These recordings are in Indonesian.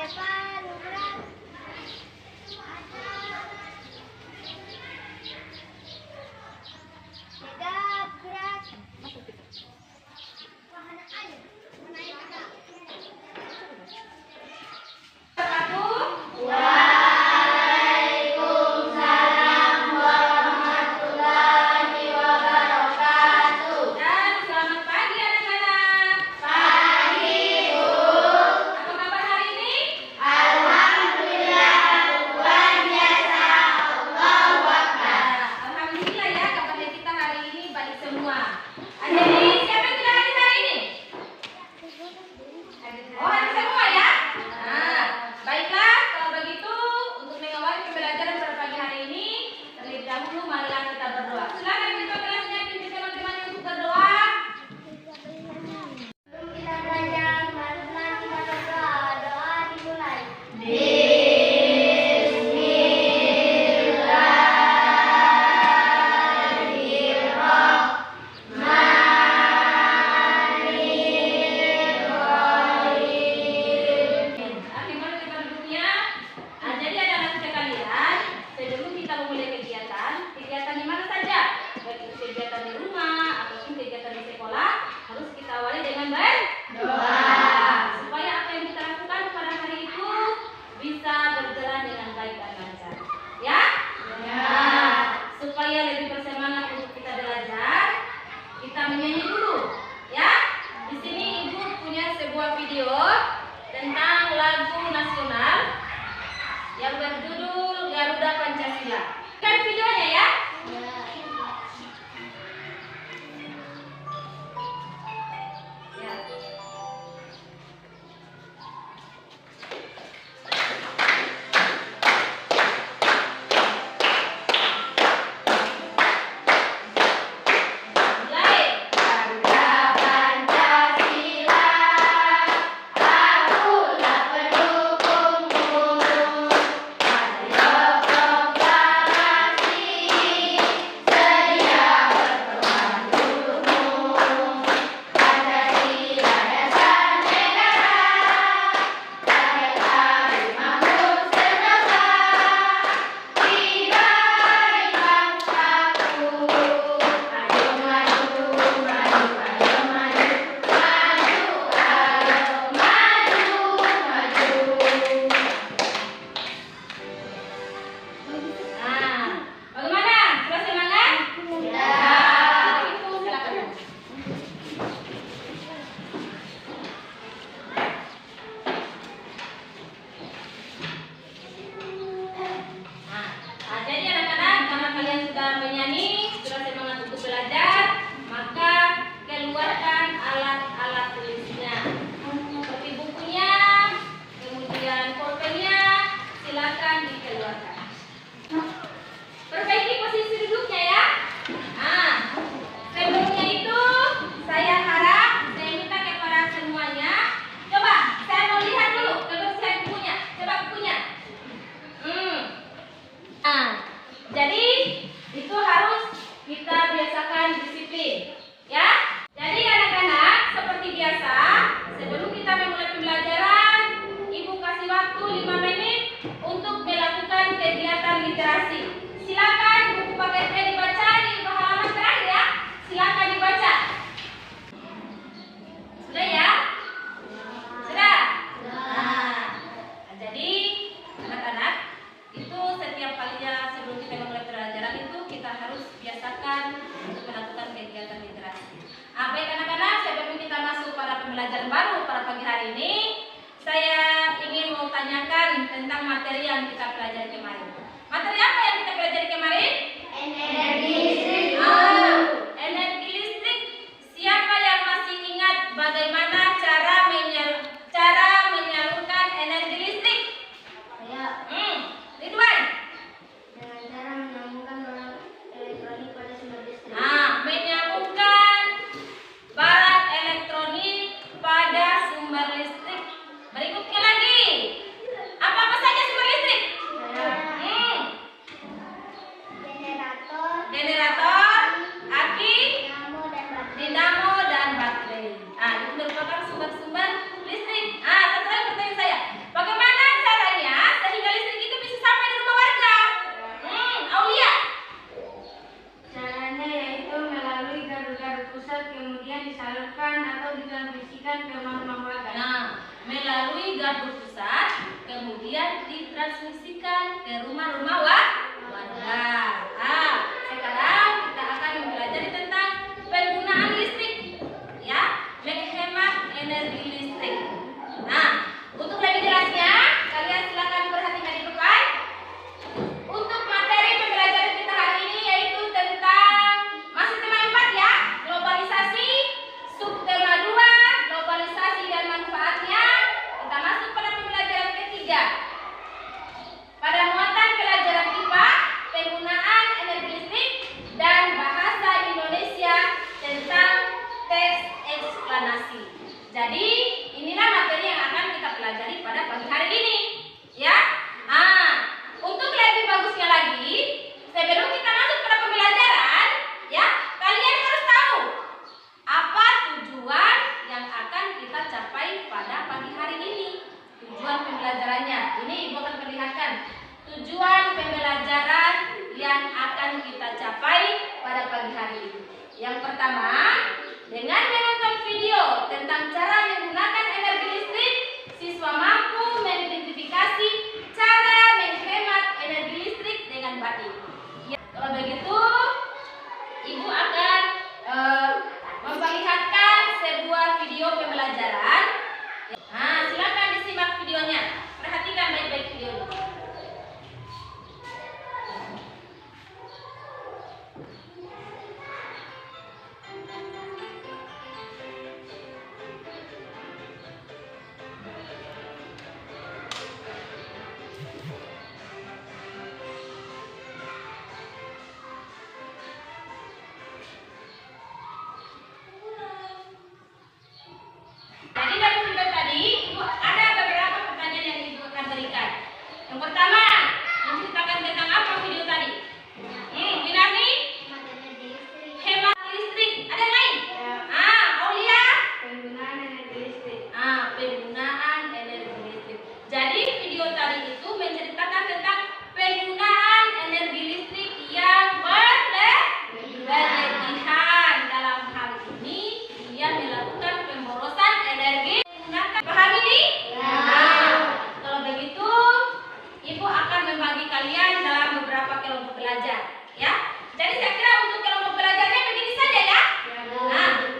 Apa kabar hari ini? dibuat berpusat, kemudian ditransmisikan ke rumah-rumah warga. Nah, sekarang kita akan mempelajari tentang penggunaan listrik, ya, menghemat energi listrik. Nah, untuk lebih jelasnya, kalian silakan perhatikan di depan. Untuk materi pembelajaran kita hari ini yaitu tentang masih tema 4 ya, globalisasi, subtema 2, globalisasi dan manfaatnya. Kita masuk pada pembelajaran ketiga. Pada muatan pelajaran IPA, penggunaan energi listrik dan bahasa Indonesia tentang teks eksplanasi. Jadi, inilah materi yang akan kita pelajari pada pagi hari ini, ya. Untuk lebih bagusnya lagi, sebelum kita masuk pada pembelajaran, ya, kalian harus tahu apa tujuan yang akan kita capai pada pagi hari ini. Tujuan pembelajarannya, ini Ibu akan perlihatkan tujuan pembelajaran yang akan kita capai pada pagi hari ini. Yang pertama, dengan menonton video tentang cara menggunakan energi listrik, siswa mampu mengidentifikasi cara menghemat energi listrik dengan baik. Ya, kalau begitu, Ibu akan memperlihatkan sebuah video pembelajaran. Nah, silakan disimak videonya. Perhatikan baik-baik videonya. Jadi dari video tadi, Ibu ada beberapa pertanyaan yang Ibu akan berikan. Yang pertama, menceritakan tentang apa video tadi? Benar nih? Hemat listrik. Ada yang lain? Aulia? Penggunaan energi listrik. Penggunaan energi listrik. Jadi video tadi itu menceritakan tentang penggunaan energi listrik yang berlebihan. Dalam hal ini, ia melakukan pemborosan energi menggunakan. Paham ini? Kalau begitu, Ibu akan membagi kalian dalam beberapa kelompok belajar, ya. Jadi saya kira untuk kelompok belajarnya begini saja ya.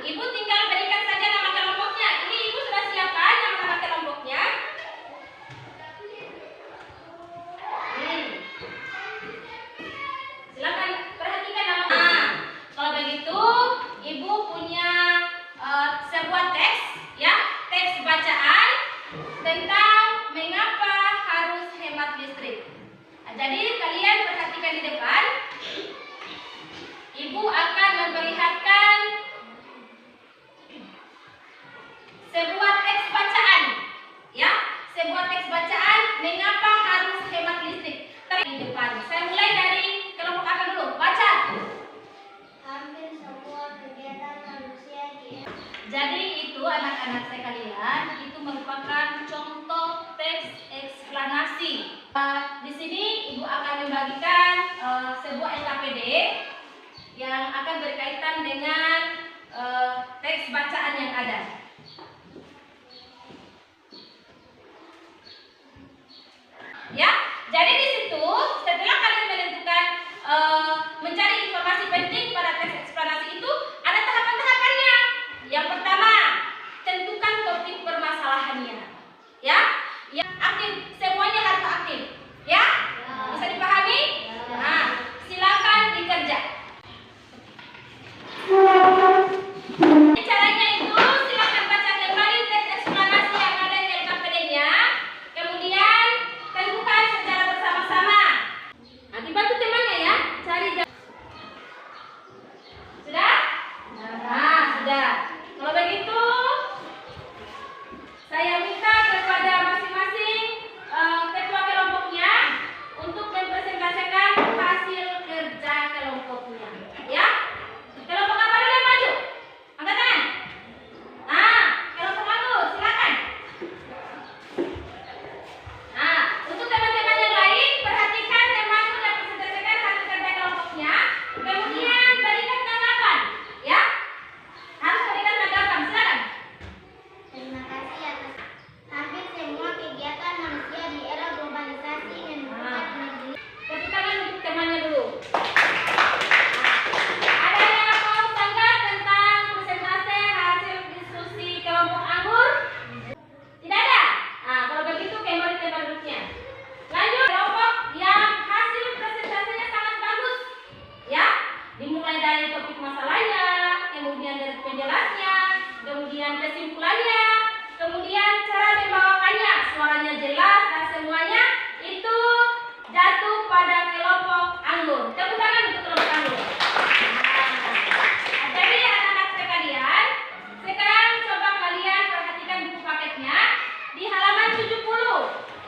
Ibu tinggal berikan saja nama kelompoknya. Ini Ibu sudah siapkan nama-nama kelompoknya. Silakan perhatikan nama. Kalau begitu, Ibu punya sebuah teks, ya, teks bacaan tentang mengapa harus hemat listrik. Jadi kalian perhatikan di depan. Ibu akan memperlihatkan sebuah teks bacaan, ya, sebuah teks bacaan mengapa harus hemat listrik. Di depan. Saya mulai dari kelompok apa dulu? Baca. Hampir semua kegiatan manusia Jadi itu anak-anak sekalian, itu merupakan contoh teks eksplanasi. Di sini Ibu akan membagikan sebuah LKPD yang akan berkaitan dengan teks bacaan yang ada. Ya, jadi di situ setelah kalian menentukan mencari informasi penting pada teks eksplanasi itu ada tahapan-tahapannya. Yang pertama, tentukan topik permasalahannya. Ya, yang aktif, semuanya harus aktif. Ya, bisa dipahami? Silakan dikerja. Caranya itu silakan baca kembali teks eksplanasi yang ada di LKPD-nya. Kemudian tentukan secara bersama-sama. Dibantu temannya ya, cari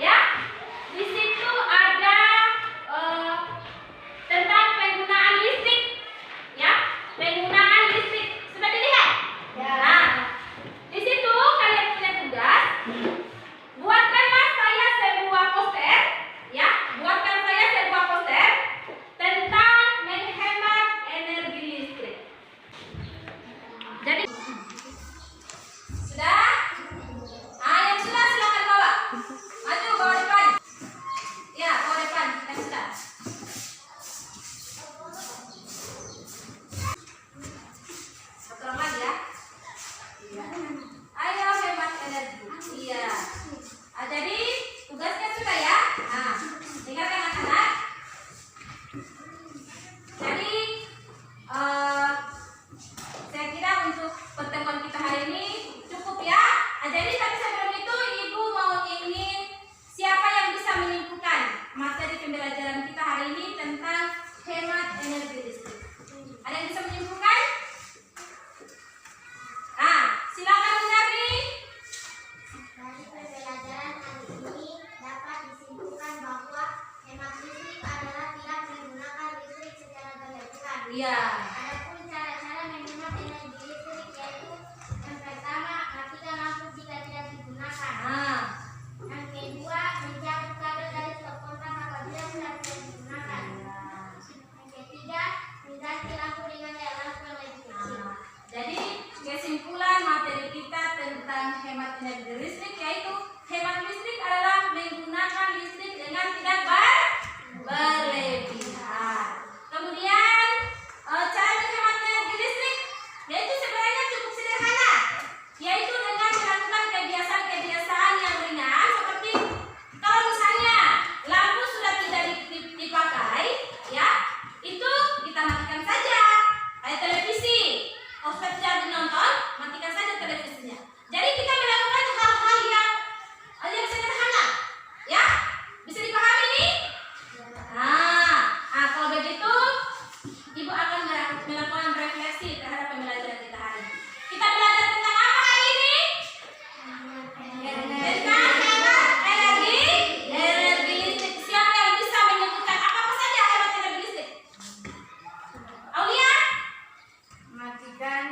ya. Di situ ada tentang penggunaan listrik, ya. Penggunaan listrik sudah dilihat? Ya. Nah, di situ kalian punya tugas. Buatkanlah saya sebuah poster, ya. Buatkan saya sebuah poster tentang menghemat energi listrik. Jadi sudah? Yang sudah silakan bawa. Maju bawa depan. Ya, bawa depan. Yang sudah. Satu orang lagi ya. Iya. Ayo hemat energi. Iya. Jadi tugasnya sudah ya. Nah, dengarkan anak-anak. Jadi saya kira untuk pertemuan kita hari ini cukup ya. Jadi tapi sebelum itu Ibu mau ingin siapa yang bisa menyimpulkan materi pembelajaran kita hari ini tentang hemat energi listrik. Ada yang bisa menyimpulkan? Silakan Munardi. Dari pembelajaran hari ini dapat disimpulkan bahwa hemat listrik adalah tidak menggunakan listrik secara berlebihan. Iya. Adapun cara-cara menghemat energi listrik yaitu yang pertama, matikan lampu jika tidak digunakan. Yang kedua, mencabut kabel dari stop kontak apabila sudah tidak digunakan. Yang ketiga, mengganti lampu dengan daya lampu yang lebih kecil. Jadi kesimpulan materi kita tentang hemat energi listrik yaitu hemat listrik adalah menggunakan listrik dengan tidak berlebihan. Kemudian cara menghemat energi listrik yaitu sebenarnya cukup sederhana, yaitu dengan melakukan kebiasaan-kebiasaan yang ringan seperti kalau misalnya lampu sudah tidak dipakai, ya itu kita matikan saja. Kayak televisi, kalau sudah tidak menonton, matikan saja televisinya. Jadi kita melakukan hal-hal yang sederhana, ya bisa dipahami nih? Kalau begitu Ibu akan melakukan refleksi terhadap pembelajaran kita hari ini. Kita belajar tentang apa hari ini? Tentang hemat energi listrik. Siapa yang bisa menyebutkan apa saja hemat energi listrik? Aulia? Matikan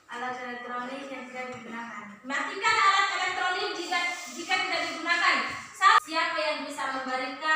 alat elektronik yang tidak digunakan. Matikan alat elektronik jika tidak digunakan. Siapa yang bisa memberikan